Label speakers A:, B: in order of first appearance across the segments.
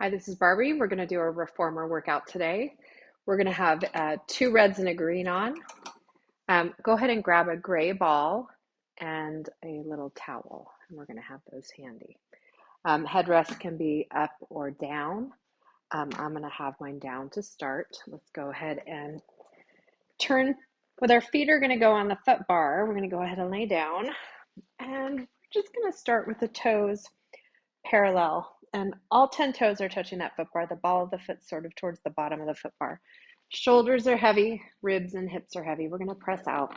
A: Hi, this is Barbie. We're going to do a reformer workout today. We're going to have two reds and a green on. Go ahead and grab a gray ball and a little towel, and we're going to have those handy. Headrest can be up or down. I'm going to have mine down to start. Let's go ahead and turn. With our feet are going to go on the foot bar. We're going to go ahead and lay down, and we're just going to start with the toes parallel, and all 10 toes are touching that foot bar. The ball of the foot sort of towards the bottom of the foot bar. Shoulders are heavy, ribs and hips are heavy. We're going to press out.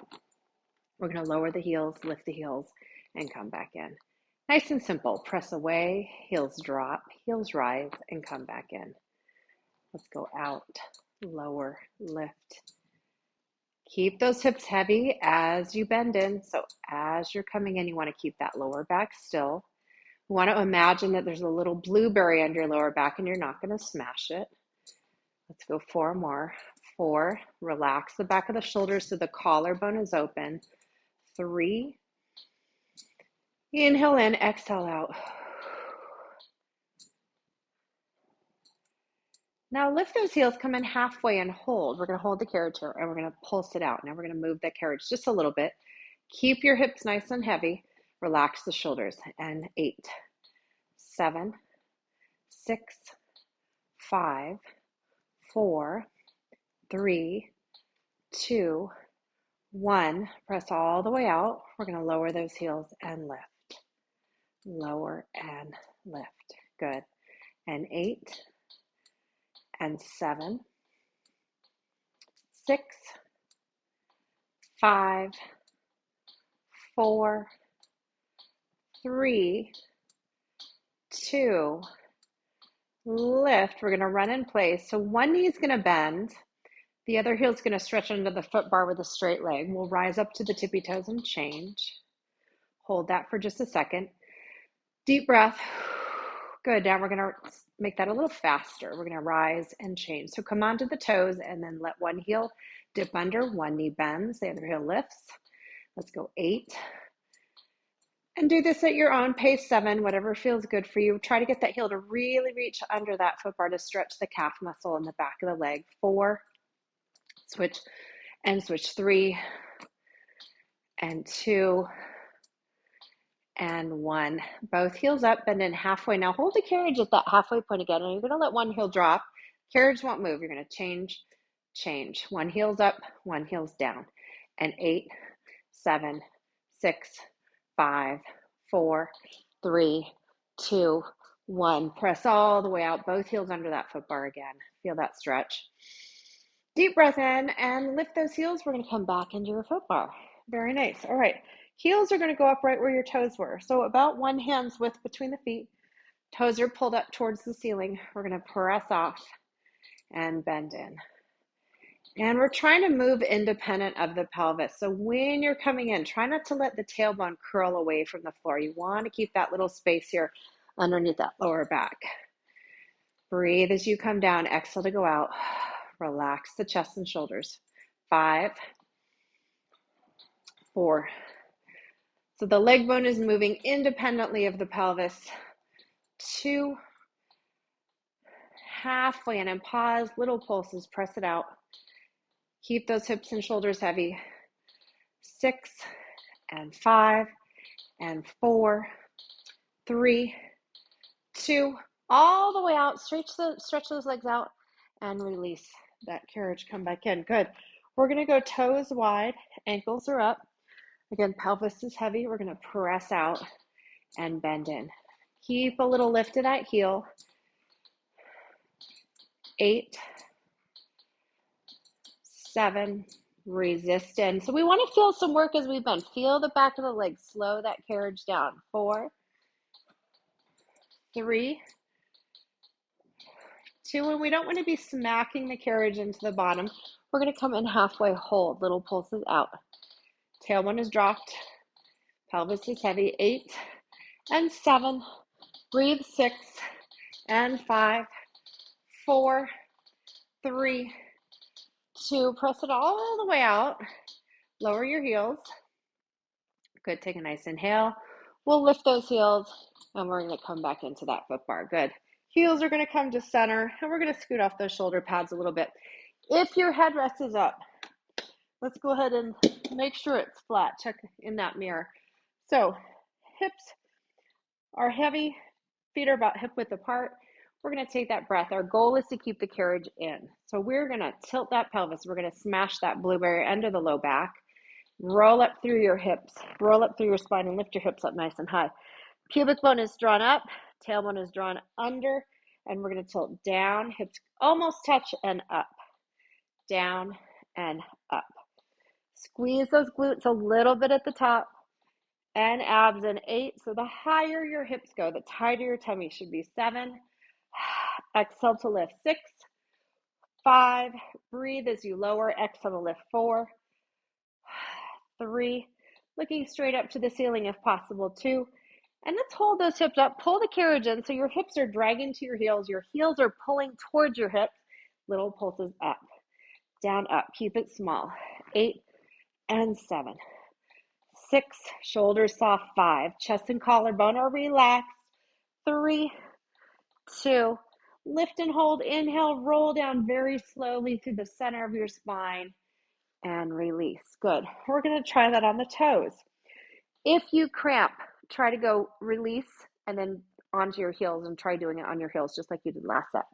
A: We're going to lower the heels, lift the heels, and come back in. Nice and simple. Press away, heels drop, heels rise, and come back in. Let's go out, lower, lift. Keep those hips heavy as you bend in. So as you're coming in, you want to keep that lower back still. You want to imagine that there's a little blueberry under your lower back and you're not going to smash it. Let's go 4 more. 4, relax the back of the shoulders so the collarbone is open. 3, inhale in, exhale out. Now lift those heels, come in halfway and hold. We're going to hold the carriage here and we're going to pulse it out. Now we're going to move the carriage just a little bit. Keep your hips nice and heavy. Relax the shoulders. And 8, 7, 6, 5, 4, 3, 2, 1. Press all the way out. We're going to lower those heels and lift. Lower and lift. Good. And 8, and 7, 6, 5, 4, 3, 2, lift. We're going to run in place. So one knee is going to bend. The other heel is going to stretch under the foot bar with a straight leg. We'll rise up to the tippy toes and change. Hold that for just a second. Deep breath. Good. Now we're going to make that a little faster. We're going to rise and change. So come onto the toes and then let one heel dip under, one knee bends, the other heel lifts. Let's go 8. And do this at your own pace. 7, whatever feels good for you. Try to get that heel to really reach under that foot bar to stretch the calf muscle in the back of the leg. 4, switch and switch. 3 and 2 and 1. Both heels up, bend in halfway. Now hold the carriage at that halfway point again, and you're going to let one heel drop. Carriage won't move. You're going to change. One heel's up, one heel's down. And 8, 7, 6, 5, 4, 3, 2, 1. Press all the way out. Both heels under that foot bar again. Feel that stretch. Deep breath in and lift those heels. We're going to come back into your foot bar. Very nice. All right. Heels are going to go up right where your toes were. So about one hand's width between the feet. Toes are pulled up towards the ceiling. We're going to press off and bend in. And we're trying to move independent of the pelvis. So when you're coming in, try not to let the tailbone curl away from the floor. You want to keep that little space here underneath that lower back. Breathe as you come down. Exhale to go out. Relax the chest and shoulders. 5, 4. So the leg bone is moving independently of the pelvis. 2, halfway in and pause. Little pulses. Press it out. Keep those hips and shoulders heavy. 6 and 5 and 4, 3, 2, all the way out. Stretch those legs out and release that carriage. Come back in. Good. We're going to go toes wide, ankles are up. Again, pelvis is heavy. We're going to press out and bend in. Keep a little lift of that heel. 8, 7, resist in. So we want to feel some work as we bend. Feel the back of the leg. Slow that carriage down. 4, 3, 2, and we don't want to be smacking the carriage into the bottom. We're going to come in halfway, hold. Little pulses out. Tailbone is dropped. Pelvis is heavy. 8 and 7. Breathe. 6 and 5, 4, 3, 2. Press it all the way out. Lower your heels. Good. Take a nice inhale. We'll lift those heels and we're going to come back into that foot bar. Good. Heels are going to come to center, and we're going to scoot off those shoulder pads a little bit. If your headrest is up, let's go ahead and make sure it's flat. Check in that mirror. So hips are heavy, feet are about hip width apart. We're going to take that breath. Our goal is to keep the carriage in. So we're going to tilt that pelvis. We're going to smash that blueberry under the low back. Roll up through your hips, roll up through your spine, and lift your hips up nice and high. Pubic bone is drawn up, tailbone is drawn under, and we're going to tilt down, hips almost touch, and up, down, and up. Squeeze those glutes a little bit at the top, and abs in 8. So the higher your hips go, the tighter your tummy should be. 7. Exhale to lift. 6. 5. Breathe as you lower. Exhale to lift. 4. 3. Looking straight up to the ceiling if possible. 2. And let's hold those hips up. Pull the carriage in so your hips are dragging to your heels. Your heels are pulling towards your hips. Little pulses up, down, up. Keep it small. 8 and 7. 6. Shoulders soft. 5. Chest and collarbone are relaxed. 3, 2. Lift and hold. Inhale. Roll down very slowly through the center of your spine. And release. Good. We're going to try that on the toes. If you cramp, try to go release and then onto your heels and try doing it on your heels just like you did last set.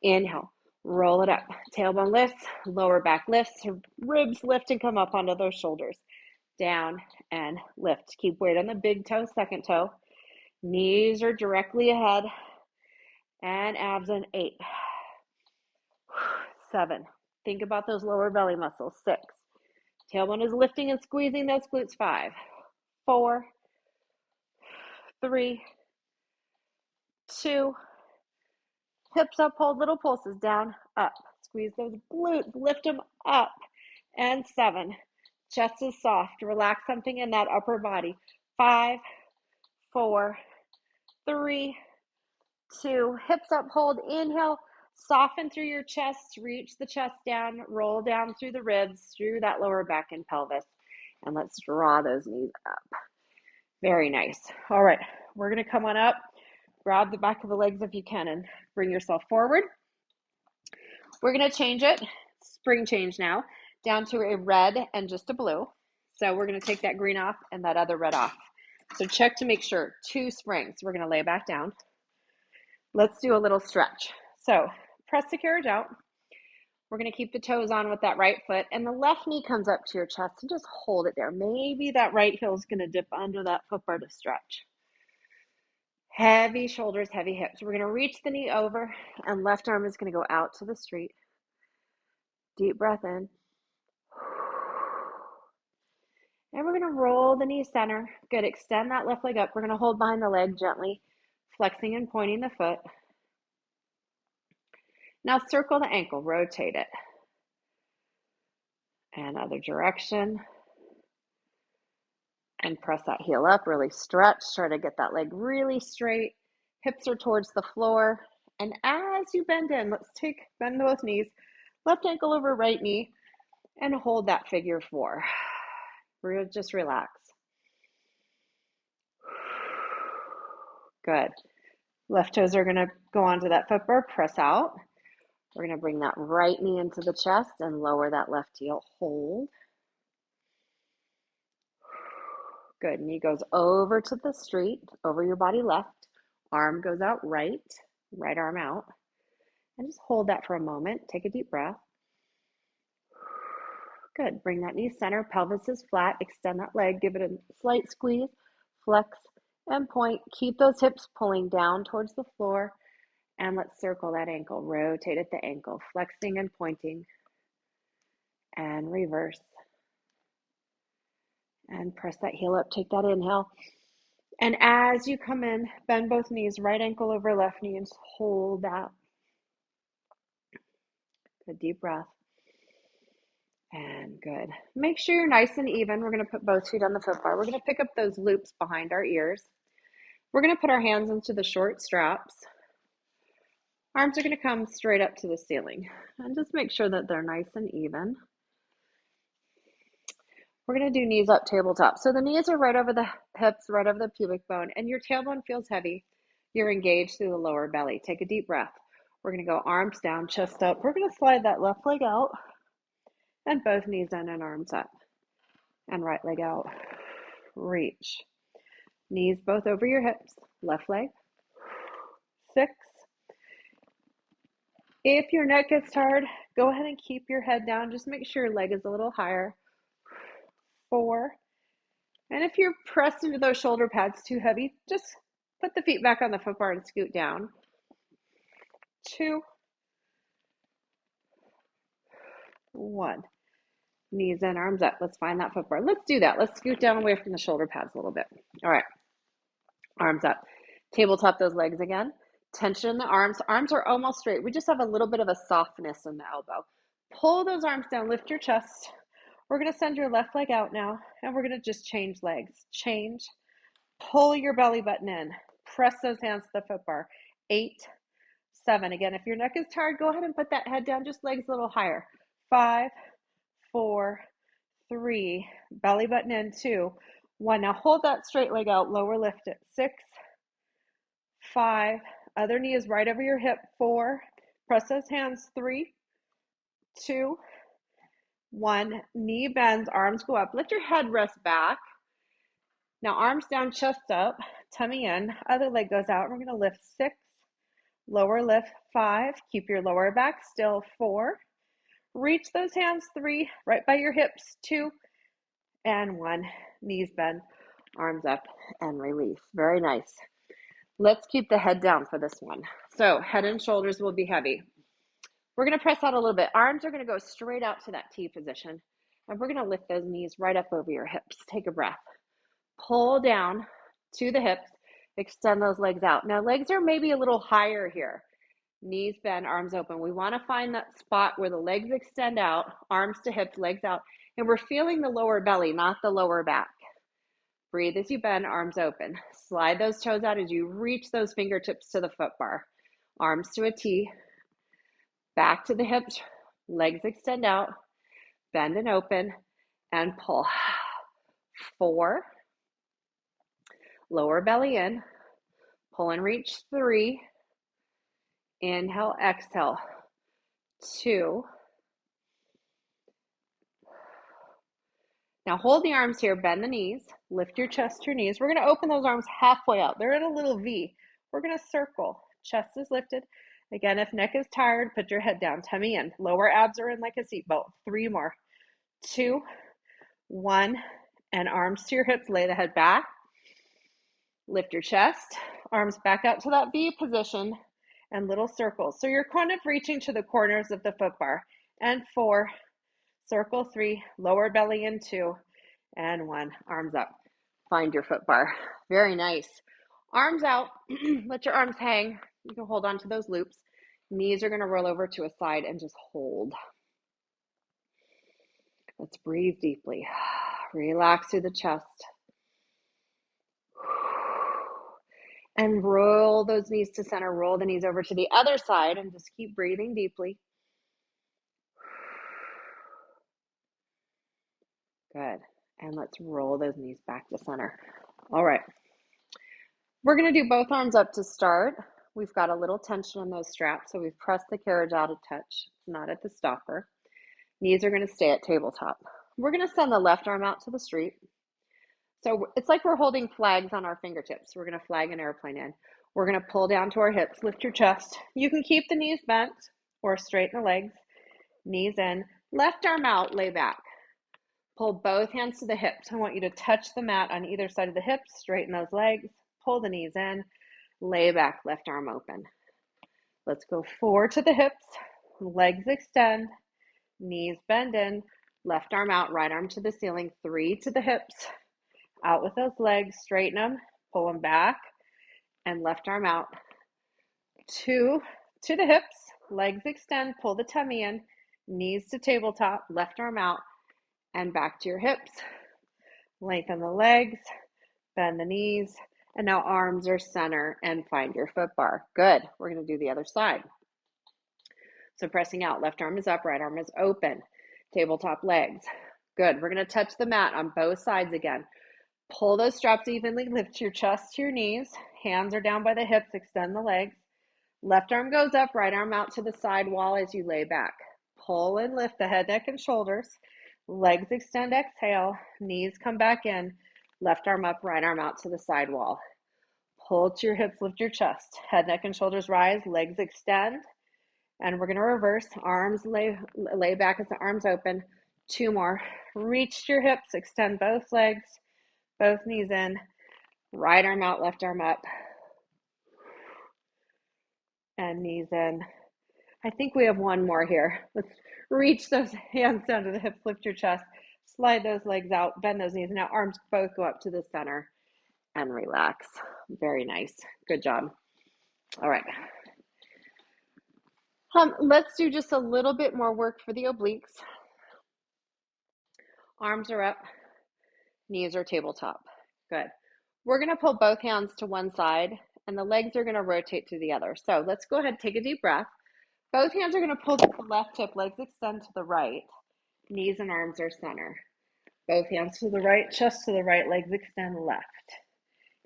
A: Inhale, roll it up. Tailbone lifts, lower back lifts, ribs lift and come up onto those shoulders. Down and lift. Keep weight on the big toe, second toe. Knees are directly ahead. And abs in 8. 7. Think about those lower belly muscles. 6. Tailbone is lifting and squeezing those glutes. 5. 4. 3. 2. Hips up, hold little pulses. Down, up. Squeeze those glutes, lift them up. And 7. Chest is soft. Relax something in that upper body. 5. 4. 3. 2. Hips up, hold. Inhale. Soften through your chest. Reach the chest down. Roll down through the ribs, through that lower back and pelvis. And let's draw those knees up. Very nice. All right. We're going to come on up. Grab the back of the legs if you can and bring yourself forward. We're going to change it, spring change now, down to a red and just a blue. So we're going to take that green off and that other red off. So check to make sure. 2 springs. We're going to lay back down. Let's do a little stretch. So press the carriage out. We're going to keep the toes on with that right foot, and the left knee comes up to your chest and just hold it there. Maybe that right heel is going to dip under that foot bar to stretch. Heavy shoulders, heavy hips. We're going to reach the knee over, and left arm is going to go out to the street. Deep breath in. And we're going to roll the knee center. Good. Extend that left leg up. We're going to hold behind the leg gently, flexing and pointing the foot. Now circle the ankle, rotate it. And other direction. And press that heel up, really stretch. Try to get that leg really straight. Hips are towards the floor. And as you bend in, let's bend both knees. Left ankle over right knee. And hold that figure 4. Just relax. Good. Left toes are going to go onto that foot bar, press out. We're going to bring that right knee into the chest and lower that left heel. Hold. Good. Knee goes over to the street, over your body left. Arm goes out right arm out. And just hold that for a moment. Take a deep breath. Good. Bring that knee center. Pelvis is flat. Extend that leg. Give it a slight squeeze. Flex and point. Keep those hips pulling down towards the floor. And let's circle that ankle. Rotate at the ankle. Flexing and pointing. And reverse. And press that heel up. Take that inhale. And as you come in, bend both knees. Right ankle over left knee. And just hold that. Good deep breath. And good. Make sure you're nice and even. We're going to put both feet on the foot bar. We're going to pick up those loops behind our ears. We're going to put our hands into the short straps. Arms are going to come straight up to the ceiling. And just make sure that they're nice and even. We're going to do knees up, tabletop. So the knees are right over the hips, right over the pubic bone, and your tailbone feels heavy. You're engaged through the lower belly. Take a deep breath. We're going to go arms down, chest up. We're going to slide that left leg out and both knees in and arms up. And right leg out. Reach. Knees both over your hips. Left leg. 6. If your neck gets tired, go ahead and keep your head down. Just make sure your leg is a little higher. 4. And if you're pressed into those shoulder pads too heavy, just put the feet back on the foot bar and scoot down. 2. 1. Knees in, arms up. Let's find that foot bar. Let's do that. Let's scoot down away from the shoulder pads a little bit. All right. Arms up. Tabletop those legs again. Tension in the arms. Arms are almost straight. We just have a little bit of a softness in the elbow. Pull those arms down. Lift your chest. We're going to send your left leg out now, and we're going to just change legs. Change. Pull your belly button in. Press those hands to the foot bar. 8, 7. Again, if your neck is tired, go ahead and put that head down, just legs a little higher. 5, 4, 3. Belly button in. 2, 1. Now hold that straight leg out. Lower lift it. 6, 5. Other knee is right over your hip. 4. Press those hands. 3, 2, 1. Knee bends, arms go up. Let your head rest back. Now arms down, chest up, tummy in. Other leg goes out. We're going to lift. 6. Lower lift. 5. Keep your lower back still. 4. Reach those hands. 3. Right by your hips. 2 and 1. Knees bend, arms up, and release. Very nice. Let's keep the head down for this one. So head and shoulders will be heavy. We're going to press out a little bit. Arms are going to go straight out to that T position. And we're going to lift those knees right up over your hips. Take a breath. Pull down to the hips. Extend those legs out. Now legs are maybe a little higher here. Knees bend, arms open. We want to find that spot where the legs extend out, arms to hips, legs out. And we're feeling the lower belly, not the lower back. Breathe as you bend, arms open. Slide those toes out as you reach those fingertips to the foot bar. Arms to a T. Back to the hips. Legs extend out. Bend and open. And pull. 4. Lower belly in. Pull and reach. 3. Inhale, exhale. 2. Now hold the arms here, bend the knees, lift your chest to your knees. We're going to open those arms halfway out. They're in a little V. We're going to circle. Chest is lifted. Again, if neck is tired, put your head down, tummy in. Lower abs are in like a seatbelt. 3 more. 2, 1, and arms to your hips. Lay the head back. Lift your chest. Arms back out to that V position and little circles. So you're kind of reaching to the corners of the foot bar. And 4. Circle. 3, lower belly in. 2 and 1, arms up. Find your foot bar. Very nice. Arms out. Let your arms hang. You can hold on to those loops. Knees are going to roll over to a side and just hold. Let's breathe deeply. Relax through the chest. And roll those knees to center. Roll the knees over to the other side and just keep breathing deeply. Good. And let's roll those knees back to center. All right. We're going to do both arms up to start. We've got a little tension in those straps, so we've pressed the carriage out a touch. It's not at the stopper. Knees are going to stay at tabletop. We're going to send the left arm out to the street. So it's like we're holding flags on our fingertips. We're going to flag an airplane in. We're going to pull down to our hips, lift your chest. You can keep the knees bent or straighten the legs. Knees in. Left arm out, lay back. Pull both hands to the hips. I want you to touch the mat on either side of the hips, straighten those legs, pull the knees in, lay back, left arm open. Let's go 4 to the hips, legs extend, knees bend in, left arm out, right arm to the ceiling, 3 to the hips, out with those legs, straighten them, pull them back, and left arm out. 2 to the hips, legs extend, pull the tummy in, knees to tabletop, left arm out, and back to your hips. Lengthen the legs, bend the knees, and now arms are center and find your foot bar. Good. We're going to do the other side. So pressing out, left arm is up, right arm is open. Tabletop legs. Good. We're going to touch the mat on both sides again. Pull those straps evenly, lift your chest to your knees, Hands are down by the hips, extend the legs. Left arm goes up, right arm out to the side wall as you lay back. Pull and lift the head, neck, and shoulders. Legs extend, exhale. Knees come back in. Left arm up, right arm out to the side wall. Pull to your hips, lift your chest. Head, neck, and shoulders rise. Legs extend. And we're going to reverse. Arms lay back as the arms open. 2 more. Reach your hips, extend both legs, both knees in. Right arm out, left arm up. And knees in. I think we have 1 more here. Let's reach those hands down to the hips, lift your chest, slide those legs out, bend those knees. Now arms both go up to the center and relax. Very nice. Good job. All right. Let's do just a little bit more work for the obliques. Arms are up, knees are tabletop. Good. We're going to pull both hands to one side and the legs are going to rotate to the other. So let's go ahead and take a deep breath. Both hands are going to pull to the left hip, legs extend to the right. Knees and arms are center. Both hands to the right, chest to the right, legs extend left.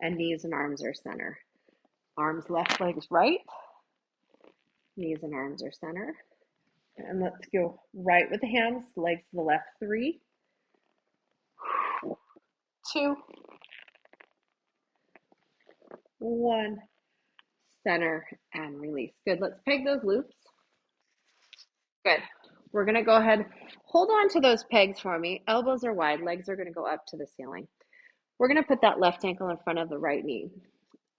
A: And knees and arms are center. Arms left, legs right. Knees and arms are center. And let's go right with the hands, legs to the left. 3, 2, 1. Center and release. Good. Let's peg those loops. Good. We're going to go ahead, hold on to those pegs for me. Elbows are wide, legs are going to go up to the ceiling. We're going to put that left ankle in front of the right knee.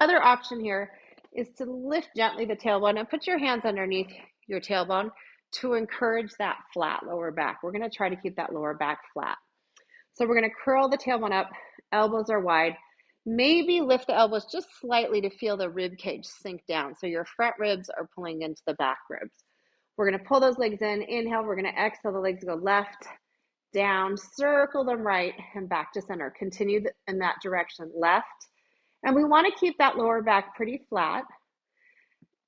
A: Other option here is to lift gently the tailbone and put your hands underneath your tailbone to encourage that flat lower back. We're going to try to keep that lower back flat. So we're going to curl the tailbone up, elbows are wide. Maybe lift the elbows just slightly to feel the rib cage sink down. So your front ribs are pulling into the back ribs. We're going to pull those legs in. Inhale, we're going to exhale, the legs go left, down, circle them right, and back to center. Continue in that direction, left. And we want to keep that lower back pretty flat.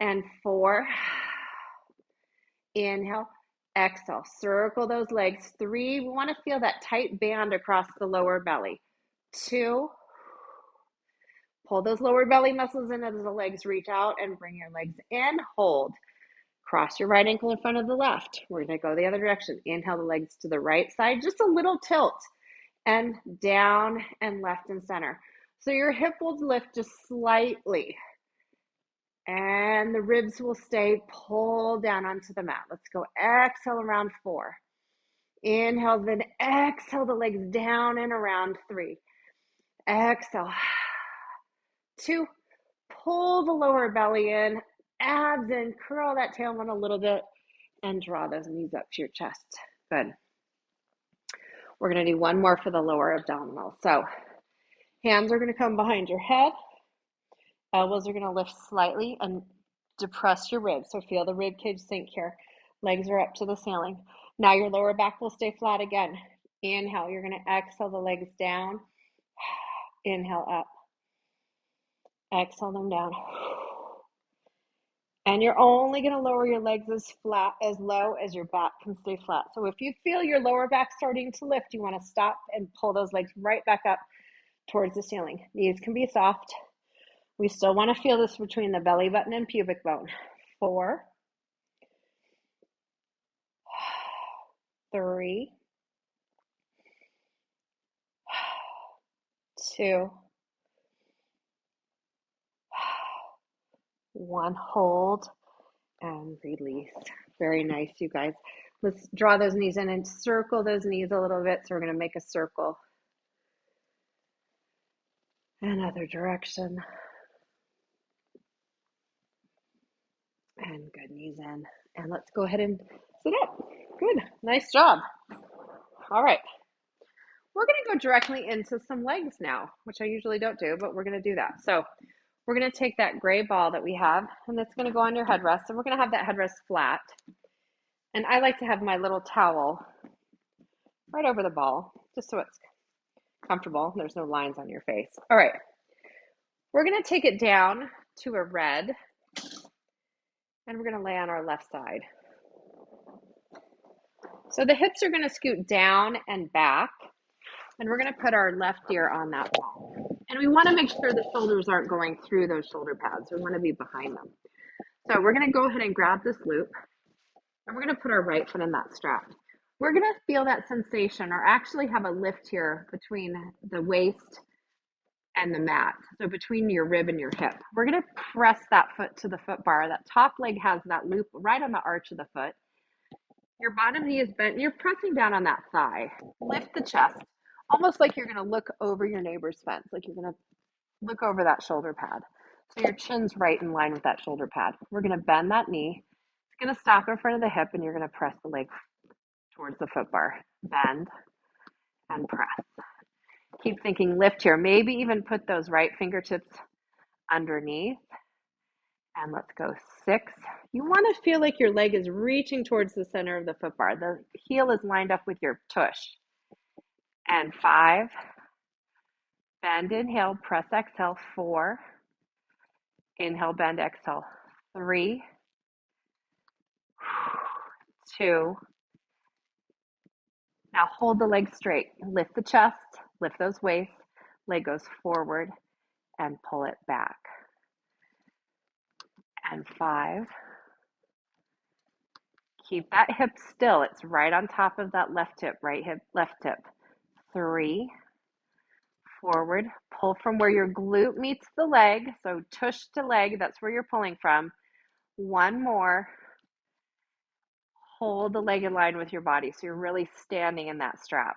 A: And 4, inhale, exhale, circle those legs. 3, we want to feel that tight band across the lower belly. 2, pull those lower belly muscles in as the legs reach out and bring your legs in, hold. Cross your right ankle in front of the left. We're going to go the other direction. Inhale the legs to the right side, just a little tilt, and down and left and center. So your hip will lift just slightly, and the ribs will stay pulled down onto the mat. Let's go. Exhale around 4. Inhale, then exhale the legs down and around 3. Exhale. 2. Pull the lower belly in, abs in, curl that tailbone a little bit, and draw those knees up to your chest. Good. We're going to do 1 more for the lower abdominal. So hands are going to come behind your head. Elbows are going to lift slightly and depress your ribs. So feel the rib cage sink here. Legs are up to the ceiling. Now your lower back will stay flat again. Inhale, you're going to exhale the legs down. Inhale up. Exhale them down. And you're only going to lower your legs as low as your back can stay flat. So if you feel your lower back starting to lift, you want to stop and pull those legs right back up towards the ceiling. Knees can be soft. We still want to feel this between the belly button and pubic bone. 4, 3, 2, 1. Hold and release. Very nice, you guys. Let's draw those knees in and circle those knees a little bit. So we're going to make a circle. Another direction. And good, knees in. And let's go ahead and sit up. Good. Nice job. All right. We're going to go directly into some legs now, which I usually don't do, but we're going to do that. So we're going to take that gray ball that we have, and it's going to go on your headrest, and we're going to have that headrest flat. And I like to have my little towel right over the ball, just so it's comfortable. There's no lines on your face. All right. We're going to take it down to a red, and we're going to lay on our left side. So the hips are going to scoot down and back, and we're going to put our left ear on that wall. And we want to make sure the shoulders aren't going through those shoulder pads. We want to be behind them. So we're going to go ahead and grab this loop, and we're going to put our right foot in that strap. We're going to feel that sensation, or actually have a lift here between the waist and the mat. So between your rib and your hip. We're going to press that foot to the foot bar. That top leg has that loop right on the arch of the foot. Your bottom knee is bent. You're pressing down on that thigh. Lift the chest, almost like you're going to look over your neighbor's fence, like you're going to look over that shoulder pad. So your chin's right in line with that shoulder pad. We're going to bend that knee. It's going to stop in front of the hip, and you're going to press the leg towards the foot bar. Bend and press. Keep thinking lift here. Maybe even put those right fingertips underneath. And let's go 6. You want to feel like your leg is reaching towards the center of the foot bar. The heel is lined up with your tush. And 5. Bend, inhale, press, exhale. 4. Inhale, bend, exhale. 3, 2. Now hold the leg straight. Lift the chest, lift those waists. Leg goes forward and pull it back. And 5. Keep that hip still. It's right on top of that left hip, right hip, left hip. 3, forward, pull from where your glute meets the leg. So tush to leg, that's where you're pulling from. 1 more. Hold the leg in line with your body. So you're really standing in that strap.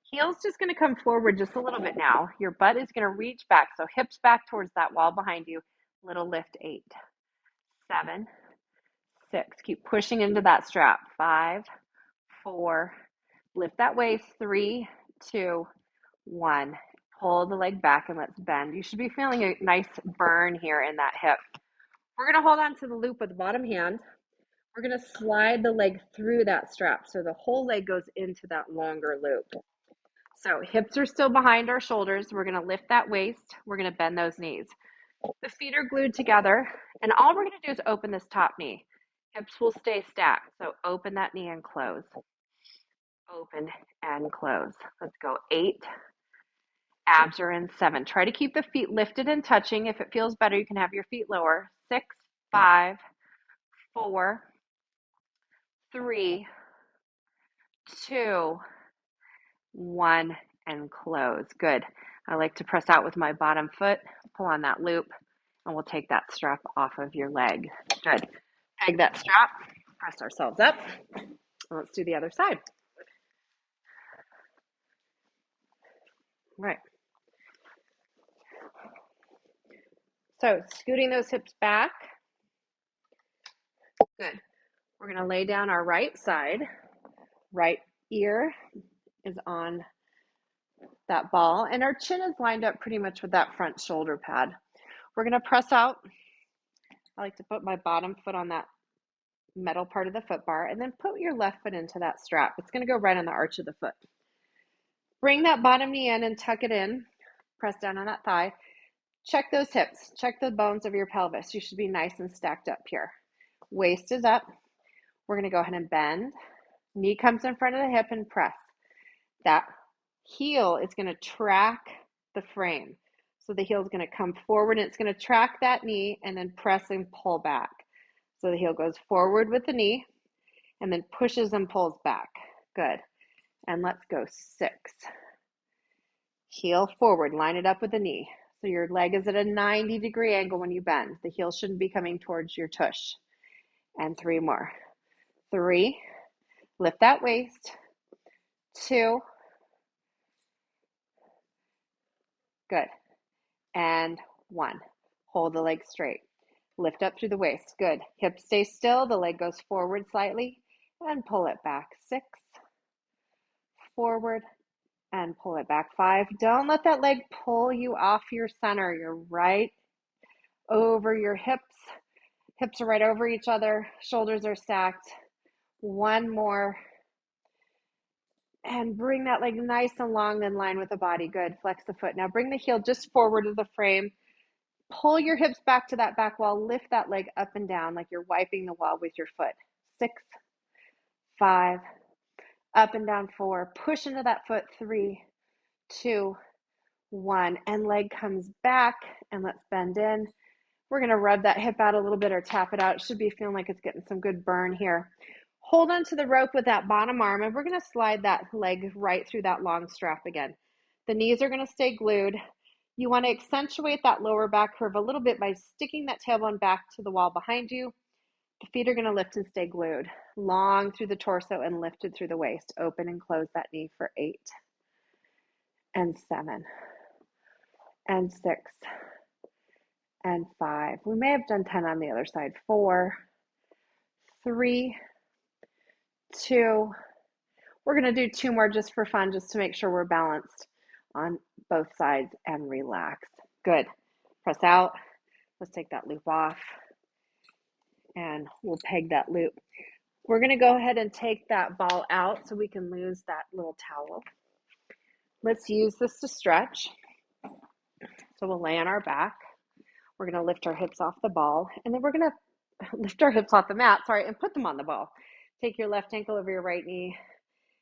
A: Heel's just going to come forward just a little bit now. Your butt is going to reach back. So hips back towards that wall behind you. Little lift. 8, 7, 6. Keep pushing into that strap. 5, 4. Lift that waist. 3, 2, 1. Pull the leg back and let's bend. You should be feeling a nice burn here in that hip. We're going to hold on to the loop with the bottom hand. We're going to slide the leg through that strap so the whole leg goes into that longer loop. So hips are still behind our shoulders. We're going to lift that waist. We're going to bend those knees. The feet are glued together, and all we're going to do is open this top knee. Hips will stay stacked. So open that knee and close. Open and close. Let's go. 8. Abs are in. 7. Try to keep the feet lifted and touching. If it feels better, you can have your feet lower. 6, 5, 4, 3, 2, 1, and close. Good. I like to press out with my bottom foot, pull on that loop, and we'll take that strap off of your leg. Good. Peg that strap, press ourselves up, and let's do the other side. Right. So scooting those hips back. Good. We're going to lay down our right side. Right ear is on that ball, and our chin is lined up pretty much with that front shoulder pad. We're going to press out. I like to put my bottom foot on that metal part of the foot bar, and then put your left foot into that strap. It's going to go right on the arch of the foot. Bring that bottom knee in and tuck it in. Press down on that thigh. Check those hips. Check the bones of your pelvis. You should be nice and stacked up here. Waist is up. We're going to go ahead and bend. Knee comes in front of the hip and press. That heel is going to track the frame. So the heel is going to come forward, and it's going to track that knee and then press and pull back. So the heel goes forward with the knee and then pushes and pulls back. Good. And let's go. 6. Heel forward, line it up with the knee. So your leg is at a 90-degree angle when you bend. The heel shouldn't be coming towards your tush. And 3 more. 3, lift that waist. 2, good. And 1, hold the leg straight. Lift up through the waist, good. Hip stay still, the leg goes forward slightly, and pull it back. 6, forward, and pull it back. 5, don't let that leg pull you off your center. You're right over your hips. Hips are right over each other. Shoulders are stacked. 1 more. And bring that leg nice and long in line with the body. Good. Flex the foot. Now bring the heel just forward of the frame. Pull your hips back to that back wall. Lift that leg up and down like you're wiping the wall with your foot. 6, 5, up and down. 4. Push into that foot. 3, 2, 1, and leg comes back, and let's bend in. We're going to rub that hip out a little bit or tap it out. It should be feeling like it's getting some good burn here. Hold onto the rope with that bottom arm, and we're going to slide that leg right through that long strap again. The knees are going to stay glued. You want to accentuate that lower back curve a little bit by sticking that tailbone back to the wall behind you. The feet are going to lift and stay glued. Long through the torso and lifted through the waist. Open and close that knee for 8 and 7 and 6 and 5. We may have done 10 on the other side. 4, 3, 2. We're going to do 2 more just for fun, just to make sure we're balanced on both sides and relax. Good. Press out. Let's take that loop off and we'll peg that loop. We're going to go ahead and take that ball out so we can lose that little towel. Let's use this to stretch. So we'll lay on our back. We're going to lift our hips off the ball, and then we're going to lift our hips off the mat, and put them on the ball. Take your left ankle over your right knee,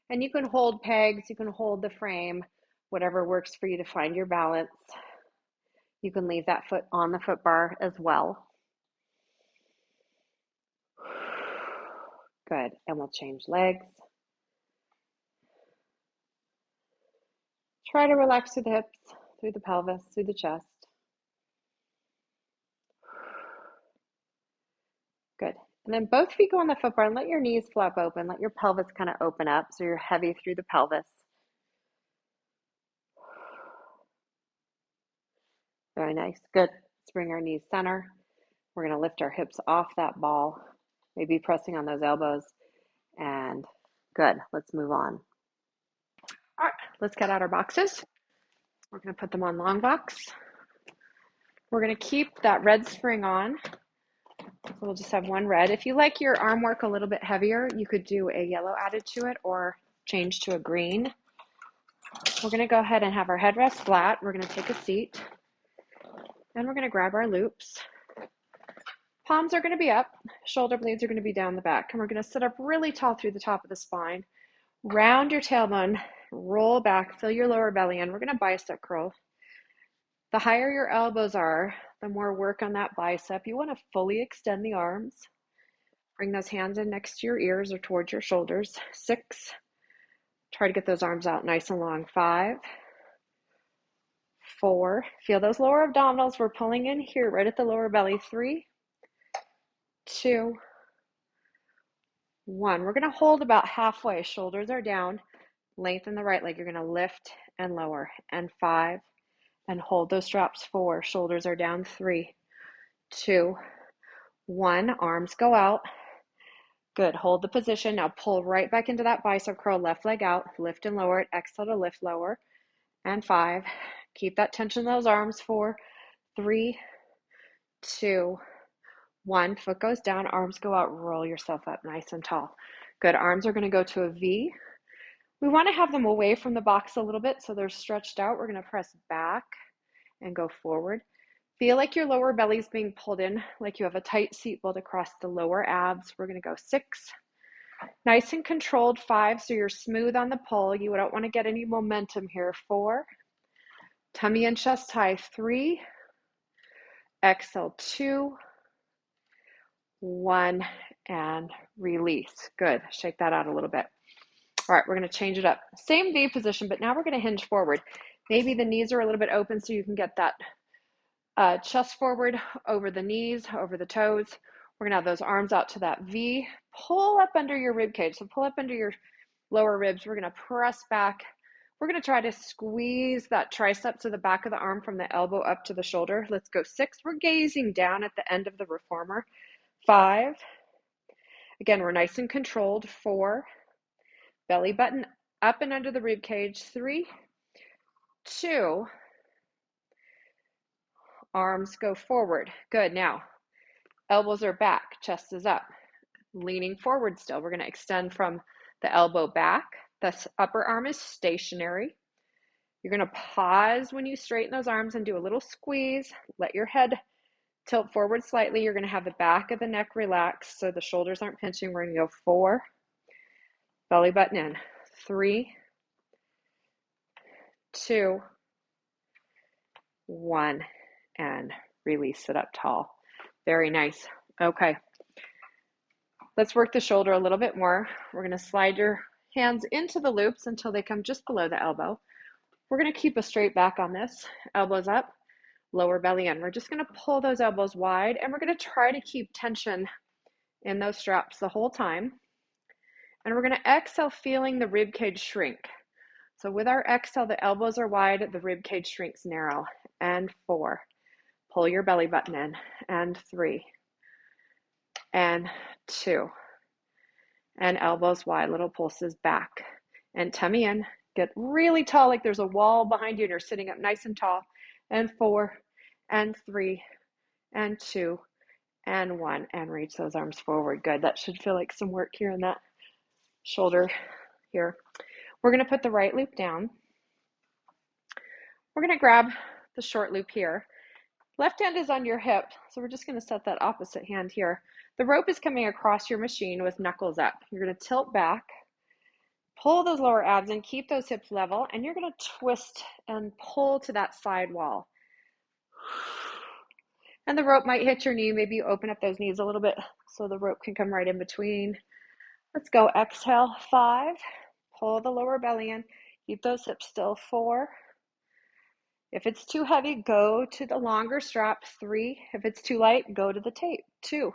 A: and you can hold pegs, you can hold the frame, whatever works for you to find your balance. You can leave that foot on the foot bar as well. Good, and we'll change legs. Try to relax through the hips, through the pelvis, through the chest. Good. And then both feet go on the foot bar and let your knees flap open. Let your pelvis kind of open up so you're heavy through the pelvis. Very nice. Good. Let's bring our knees center. We're going to lift our hips off that ball, maybe pressing on those elbows. And good. Let's move on. All right. Let's get out our boxes. We're going to put them on long box. We're going to keep that red spring on. So we'll just have one red. If you like your arm work a little bit heavier, you could do a yellow added to it or change to a green. We're going to go ahead and have our headrest flat. We're going to take a seat. And we're going to grab our loops. Palms are going to be up. Shoulder blades are going to be down the back. And we're going to sit up really tall through the top of the spine. Round your tailbone. Roll back. Fill your lower belly in. We're going to bicep curl. The higher your elbows are, the more work on that bicep. You want to fully extend the arms. Bring those hands in next to your ears or towards your shoulders. 6. Try to get those arms out nice and long. 5. 4. Feel those lower abdominals. We're pulling in here right at the lower belly. 3, 2, 1. We're going to hold about halfway. Shoulders are down. Lengthen the right leg. You're going to lift and lower. And 5. And hold those straps. 4. Shoulders are down. 3, 2, 1. Arms go out. Good. Hold the position. Now pull right back into that bicep curl. Left leg out. Lift and lower it. Exhale to lift, lower. And 5. Keep that tension in those arms. 4, 3, 2, 1. Foot goes down. Arms go out. Roll yourself up nice and tall. Good. Arms are going to go to a V. We want to have them away from the box a little bit so they're stretched out. We're going to press back and go forward. Feel like your lower belly is being pulled in, like you have a tight seat belt across the lower abs. We're going to go 6. Nice and controlled. 5, so you're smooth on the pull. You don't want to get any momentum here. 4. Tummy and chest high. 3. Exhale. 2, 1, and release. Good. Shake that out a little bit. All right, we're going to change it up. Same V position, but now we're going to hinge forward. Maybe the knees are a little bit open so you can get that chest forward over the knees, over the toes. We're going to have those arms out to that V. Pull up under your rib cage. So pull up under your lower ribs. We're going to press back. We're going to try to squeeze that tricep to the back of the arm from the elbow up to the shoulder. Let's go 6. We're gazing down at the end of the reformer. 5. Again, we're nice and controlled. 4. Belly button up and under the rib cage. 3, 2. Arms go forward. Good. Now, elbows are back. Chest is up. Leaning forward still. We're going to extend from the elbow back. The upper arm is stationary. You're going to pause when you straighten those arms and do a little squeeze. Let your head tilt forward slightly. You're going to have the back of the neck relax so the shoulders aren't pinching. We're going to go 4. Belly button in. 3, 2, 1, and release it up tall. Very nice. Okay, let's work the shoulder a little bit more. We're going to slide your hands into the loops until they come just below the elbow. We're going to keep a straight back on this, elbows up, lower belly in. We're just going to pull those elbows wide, and we're going to try to keep tension in those straps the whole time. And we're going to exhale, feeling the rib cage shrink. So with our exhale, the elbows are wide, the rib cage shrinks narrow. And 4, pull your belly button in. And 3, and 2, and elbows wide, little pulses back. And tummy in, get really tall, like there's a wall behind you and you're sitting up nice and tall. And 4, and 3, and 2, and 1, and reach those arms forward. Good. That should feel like some work here in that shoulder here. We're going to put the right loop down. We're going to grab the short loop here. Left hand is on your hip, so we're just going to set that opposite hand here. The rope is coming across your machine with knuckles up. You're going to tilt back, pull those lower abs in, keep those hips level, and you're going to twist and pull to that side wall. And the rope might hit your knee. Maybe you open up those knees a little bit so the rope can come right in between. Let's go. Exhale, 5. Pull the lower belly in. Keep those hips still. 4. If it's too heavy, go to the longer strap. 3. If it's too light, go to the tape. 2.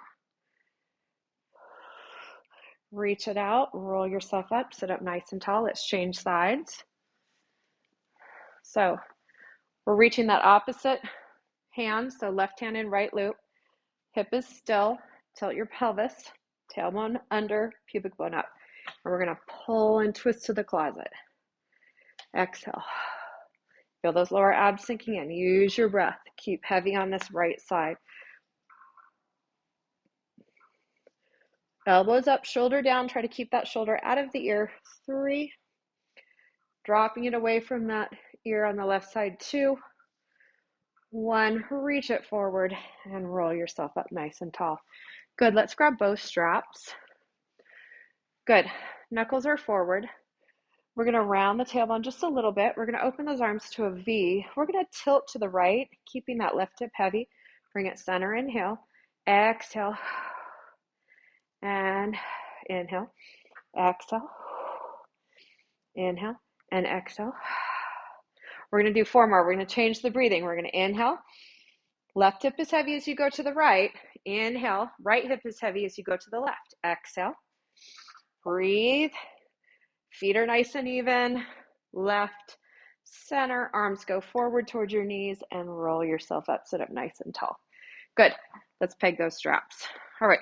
A: Reach it out. Roll yourself up. Sit up nice and tall. Let's change sides. So we're reaching that opposite hand. So left hand in, right loop. Hip is still. Tilt your pelvis. Tailbone under, pubic bone up. And we're going to pull and twist to the closet. Exhale. Feel those lower abs sinking in. Use your breath. Keep heavy on this right side. Elbows up, shoulder down. Try to keep that shoulder out of the ear. 3. Dropping it away from that ear on the left side. 2. 1. Reach it forward and roll yourself up nice and tall. Good. Let's grab both straps. Good. Knuckles are forward. We're going to round the tailbone just a little bit. We're going to open those arms to a V. We're going to tilt to the right, keeping that left hip heavy. Bring it center. Inhale. Exhale. And inhale. Exhale. Inhale. And exhale. We're going to do 4 more. We're going to change the breathing. We're going to inhale. Left hip is heavy as you go to the right. Inhale. Right hip is heavy as you go to the left. Exhale. Breathe. Feet are nice and even. Left, center, arms go forward towards your knees and roll yourself up. Sit up nice and tall. Good. Let's peg those straps. All right.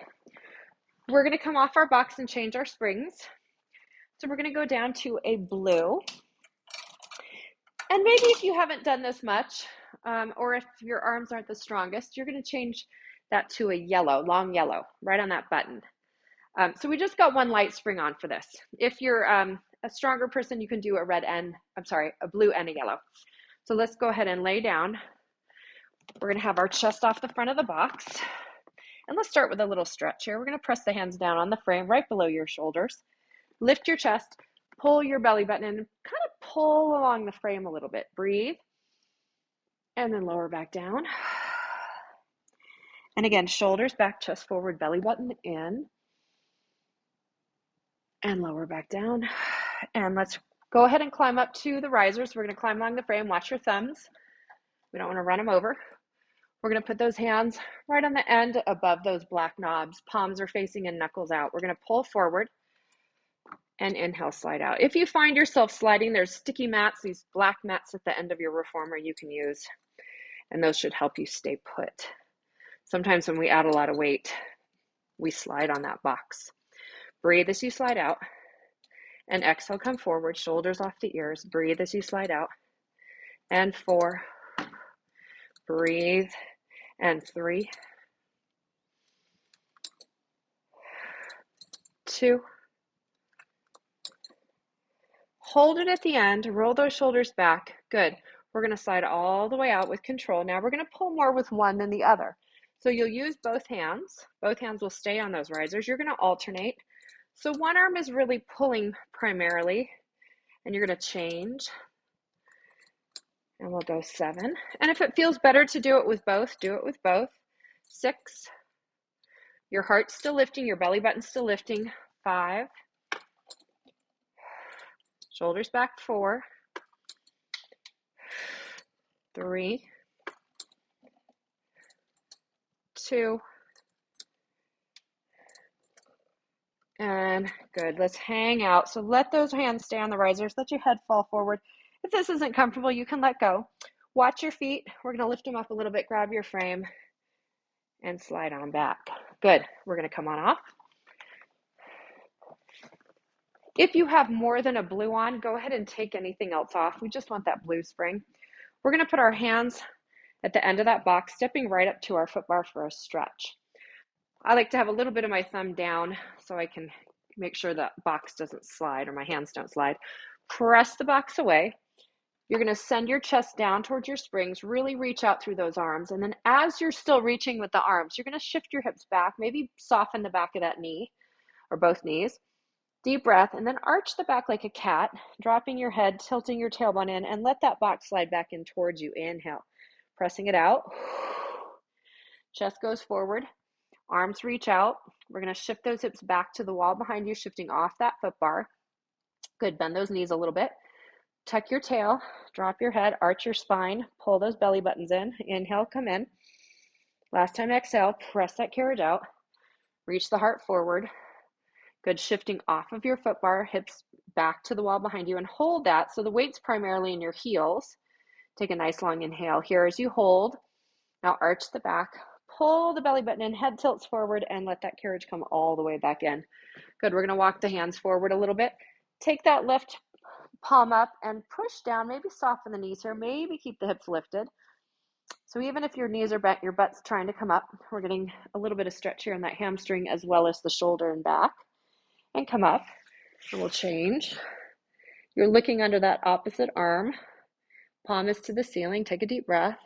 A: We're going to come off our box and change our springs. So we're going to go down to a blue. And maybe if you haven't done this much, or if your arms aren't the strongest, you're going to change that to a yellow, long yellow, right on that button. So we just got one light spring on for this. If you're a stronger person, you can do a blue and a yellow. So let's go ahead and lay down. We're going to have our chest off the front of the box. And let's start with a little stretch here. We're going to press the hands down on the frame right below your shoulders. Lift your chest, pull your belly button in, kind of pull along the frame a little bit. Breathe. And then lower back down. And again, shoulders back, chest forward, belly button in. And lower back down. And let's go ahead and climb up to the risers. We're going to climb along the frame. Watch your thumbs. We don't want to run them over. We're going to put those hands right on the end above those black knobs. Palms are facing and knuckles out. We're going to pull forward and inhale, slide out. If you find yourself sliding, there's sticky mats, these black mats at the end of your reformer you can use. And those should help you stay put. Sometimes when we add a lot of weight, we slide on that box. Breathe as you slide out. And exhale, come forward, shoulders off the ears. Breathe as you slide out. And 4. Breathe. And 3. 2. Hold it at the end. Roll those shoulders back. Good. We're going to slide all the way out with control. Now we're going to pull more with one than the other. So you'll use both hands. Both hands will stay on those risers. You're going to alternate. So one arm is really pulling primarily, and you're going to change. And we'll go 7. And if it feels better to do it with both, do it with both. 6. Your heart's still lifting, your belly button's still lifting. 5. Shoulders back. 4. 3. 2. And good. Let's hang out. So let those hands stay on the risers. Let your head fall forward. If this isn't comfortable, you can let go. Watch your feet. We're going to lift them up a little bit. Grab your frame and slide on back. Good. We're going to come on off. If you have more than a blue on, go ahead and take anything else off. We just want that blue spring. We're going to put our hands at the end of that box, stepping right up to our foot bar for a stretch. I like to have a little bit of my thumb down so I can make sure that box doesn't slide or my hands don't slide. Press the box away. You're going to send your chest down towards your springs, really reach out through those arms. And then as you're still reaching with the arms, you're going to shift your hips back, maybe soften the back of that knee or both knees. Deep breath, and then arch the back like a cat, dropping your head, tilting your tailbone in, and let that box slide back in towards you. Inhale, pressing it out. Chest goes forward, arms reach out. We're going to shift those hips back to the wall behind you, shifting off that foot bar. Good, bend those knees a little bit. Tuck your tail, drop your head, arch your spine, pull those belly buttons in. Inhale, come in. Last time, exhale, press that carriage out. Reach the heart forward. Good, shifting off of your foot bar, hips back to the wall behind you, and hold that. So the weight's primarily in your heels. Take a nice long inhale here as you hold. Now arch the back, pull the belly button in, head tilts forward, and let that carriage come all the way back in. Good, we're going to walk the hands forward a little bit. Take that left palm up and push down, maybe soften the knees here, maybe keep the hips lifted. So even if your knees are bent, your butt's trying to come up, we're getting a little bit of stretch here in that hamstring as well as the shoulder and back. And come up, and we'll change. You're looking under that opposite arm. Palm is to the ceiling. Take a deep breath.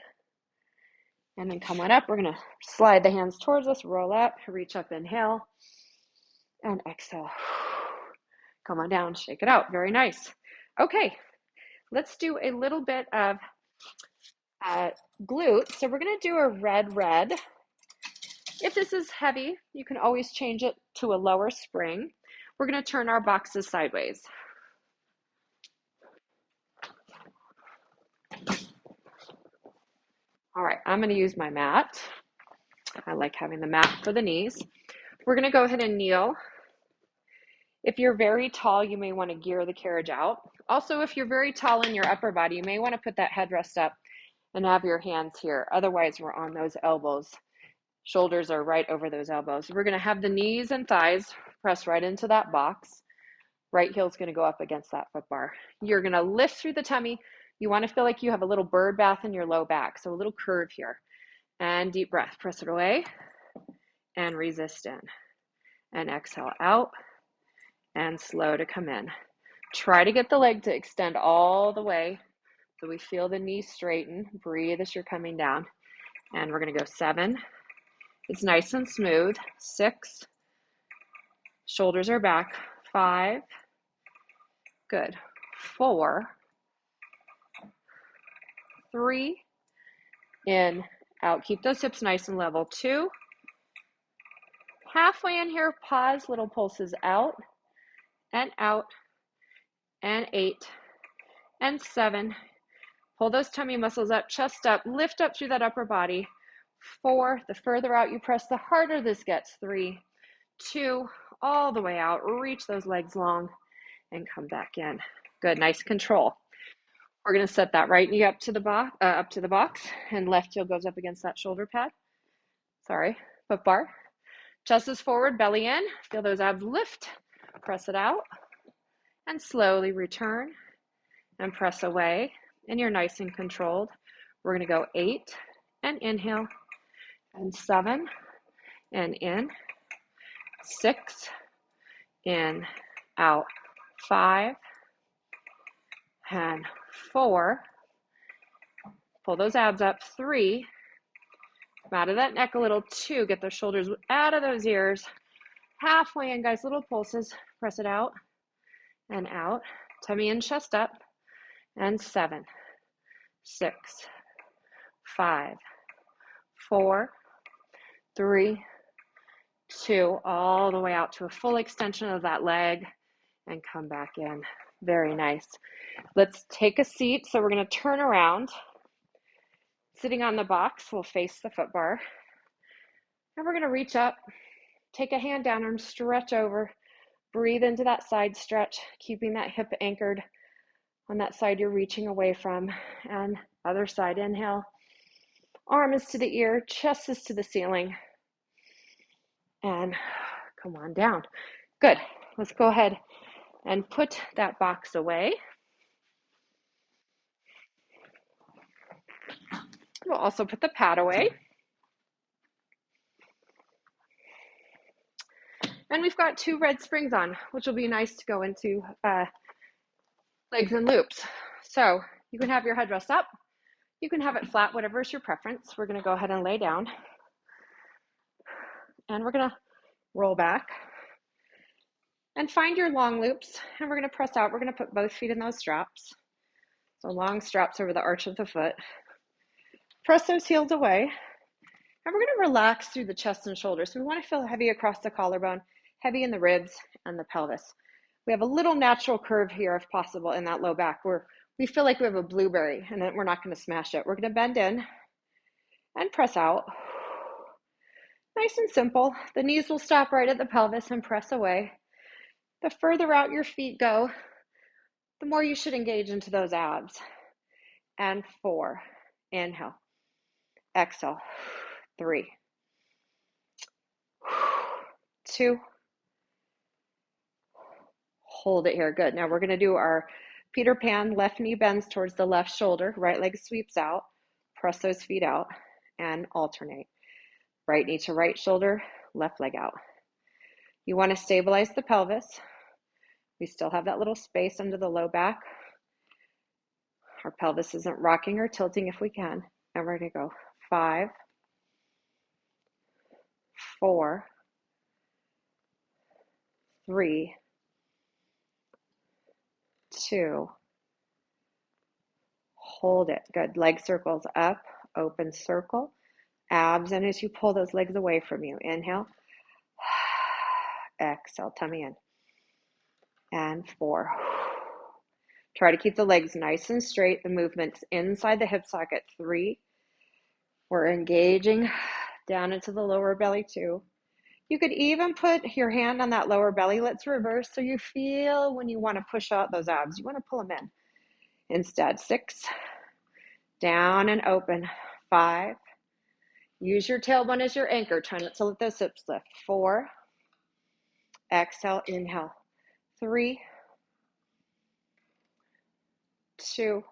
A: And then come on up. We're going to slide the hands towards us, roll up, reach up, inhale, and exhale. Come on down, shake it out. Very nice. Okay, let's do a little bit of glutes. So we're going to do a red. If this is heavy, you can always change it to a lower spring. We're going to turn our boxes sideways. All right, I'm going to use my mat. I like having the mat for the knees. We're going to go ahead and kneel. If you're very tall, you may want to gear the carriage out. Also, if you're very tall in your upper body, you may want to put that headrest up and have your hands here. Otherwise, we're on those elbows. Shoulders are right over those elbows. We're going to have the knees and thighs press right into that box. Right heel is going to go up against that foot bar. You're going to lift through the tummy. You want to feel like you have a little bird bath in your low back, so a little curve here. And deep breath, press it away and resist in. And exhale out and slow to come in. Try to get the leg to extend all the way so we feel the knees straighten. Breathe as you're coming down. And we're going to go 7. It's nice and smooth. 6. Shoulders are back. 5. Good. 4. 3. In, out. Keep those hips nice and level. 2. Halfway in here, pause, little pulses out and out. And 8. And 7. Pull those tummy muscles up, chest up, lift up through that upper body. 4. The further out you press, the harder this gets. 3. 2. All the way out. Reach those legs long and come back in. Good, nice control. We're going to set that right knee up to the box, and left heel goes up against that shoulder pad. Foot bar. Chest is forward, belly in. Feel those abs lift. Press it out, and slowly return and press away. And you're nice and controlled. We're going to go 8 and inhale, and 7 and in, 6 in, out, 5 and 4. Pull those abs up. 3. Come out of that neck a little. 2. Get those shoulders out of those ears. Halfway in, guys. Little pulses. Press it out and out. Tummy and chest up. And 7. 6, 5, 4, 3, 2, all the way out to a full extension of that leg and come back in. Very nice. Let's take a seat. So we're going to turn around. Sitting on the box, we'll face the foot bar. And we're going to reach up, take a hand down and stretch over. Breathe into that side stretch, keeping that hip anchored on that side you're reaching away from. And other side, inhale. Arm is to the ear, chest is to the ceiling. And come on down. Good. Let's go ahead and put that box away. We'll also put the pad away. And we've got 2 red springs on, which will be nice to go into legs and loops. So you can have your headrest up. You can have it flat, whatever is your preference. We're going to go ahead and lay down. And we're going to roll back. And find your long loops. And we're going to press out. We're going to put both feet in those straps. So long straps over the arch of the foot. Press those heels away. And we're going to relax through the chest and shoulders. So we want to feel heavy across the collarbone, heavy in the ribs and the pelvis. We have a little natural curve here, if possible, in that low back where we feel like we have a blueberry and then we're not going to smash it. We're going to bend in and press out. Nice and simple. The knees will stop right at the pelvis and press away. The further out your feet go, the more you should engage into those abs. And 4, inhale, exhale, 3, 2, hold it here. Good. Now we're going to do our Peter Pan. Left knee bends towards the left shoulder. Right leg sweeps out. Press those feet out and alternate. Right knee to right shoulder, left leg out. You want to stabilize the pelvis. We still have that little space under the low back. Our pelvis isn't rocking or tilting if we can. And we're going to go 5, 4, 3, 2, hold it. Good. Leg circles up, open circle, abs. And as you pull those legs away from you, inhale, exhale, tummy in. And 4. Try to keep the legs nice and straight. The movement's inside the hip socket. 3. We're engaging down into the lower belly 2. You could even put your hand on that lower belly. Let's reverse so you feel when you want to push out those abs. You want to pull them in. Instead, 6. Down and open. 5. Use your tailbone as your anchor. Try not to let those hips lift. 4. Exhale, inhale. 3, 2.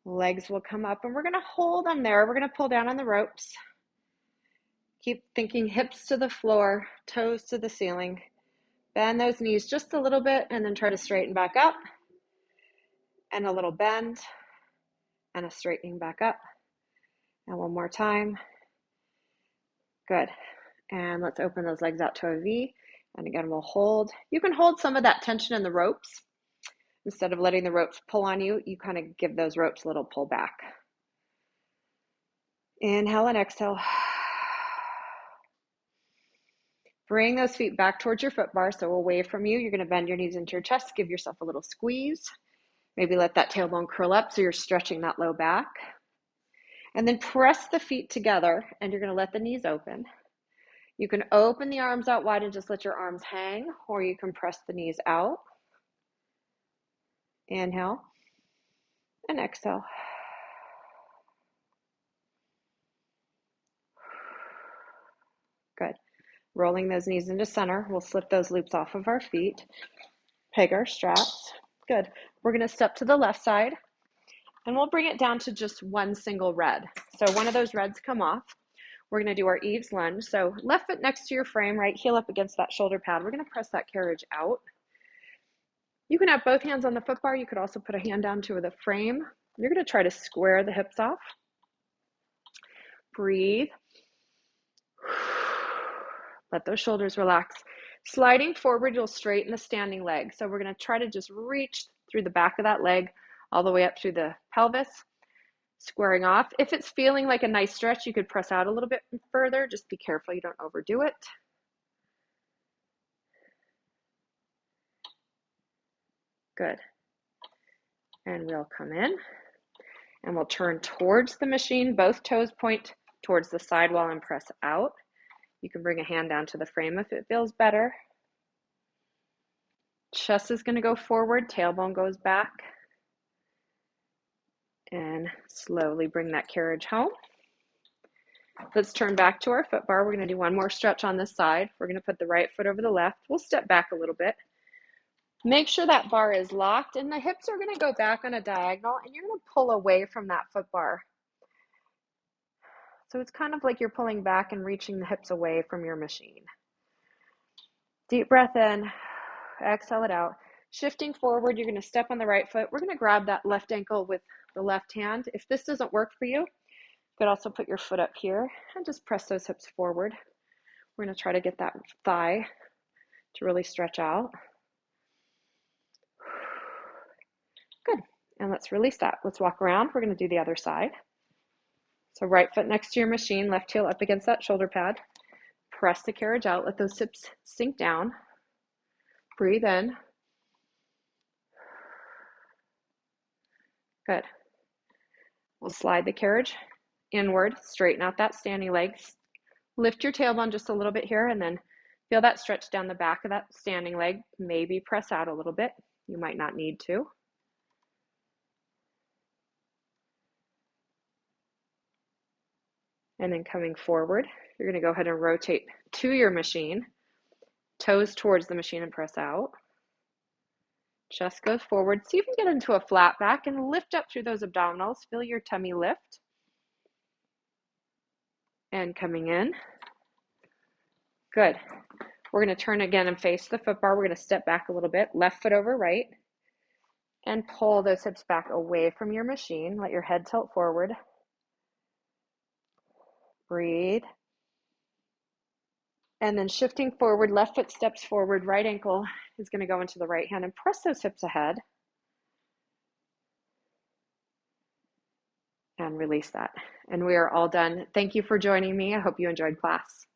A: Legs will come up and we're going to hold them there. We're going to pull down on the ropes. Keep thinking hips to the floor, toes to the ceiling. Bend those knees just a little bit and then try to straighten back up. And a little bend and a straightening back up. And one more time. Good. And let's open those legs out to a V. And again, we'll hold. You can hold some of that tension in the ropes. Instead of letting the ropes pull on you, you kind of give those ropes a little pull back. Inhale and exhale. Bring those feet back towards your foot bar, so away from you. You're going to bend your knees into your chest. Give yourself a little squeeze. Maybe let that tailbone curl up so you're stretching that low back. And then press the feet together, and you're going to let the knees open. You can open the arms out wide and just let your arms hang, or you can press the knees out. Inhale and exhale. Good. Rolling those knees into center. We'll slip those loops off of our feet. Peg our straps. Good. We're going to step to the left side, and we'll bring it down to just one single red. So one of those reds come off. We're going to do our eaves lunge. So left foot next to your frame, right heel up against that shoulder pad. We're going to press that carriage out. You can have both hands on the foot bar. You could also put a hand down to the frame. You're going to try to square the hips off. Breathe. Let those shoulders relax. Sliding forward, you'll straighten the standing leg. So we're going to try to just reach through the back of that leg all the way up through the pelvis, squaring off. If it's feeling like a nice stretch, you could press out a little bit further. Just be careful you don't overdo it. Good. And we'll come in and we'll turn towards the machine. Both toes point towards the sidewall and press out. You can bring a hand down to the frame if it feels better. Chest is going to go forward, tailbone goes back. And slowly bring that carriage home. Let's turn back to our foot bar. We're going to do one more stretch on this side. We're going to put the right foot over the left. We'll step back a little bit. Make sure that bar is locked and the hips are going to go back on a diagonal and you're going to pull away from that foot bar. So it's kind of like you're pulling back and reaching the hips away from your machine. Deep breath in, exhale it out. Shifting forward, you're going to step on the right foot. We're going to grab that left ankle with the left hand. If this doesn't work for you, you could also put your foot up here and just press those hips forward. We're going to try to get that thigh to really stretch out. Good. And let's release that. Let's walk around. We're going to do the other side. So right foot next to your machine, left heel up against that shoulder pad. Press the carriage out. Let those hips sink down. Breathe in. Good. We'll slide the carriage inward, straighten out that standing leg. Lift your tailbone just a little bit here and then feel that stretch down the back of that standing leg. Maybe press out a little bit. You might not need to. And then coming forward, you're going to go ahead and rotate to your machine, toes towards the machine and press out. Chest goes forward. See if you can get into a flat back and lift up through those abdominals. Feel your tummy lift. And coming in. Good. We're going to turn again and face the foot bar. We're going to step back a little bit, left foot over right, and pull those hips back away from your machine. Let your head tilt forward. Breathe. And then shifting forward, left foot steps forward, right ankle is going to go into the right hand and press those hips ahead. And release that. And we are all done. Thank you for joining me. I hope you enjoyed class.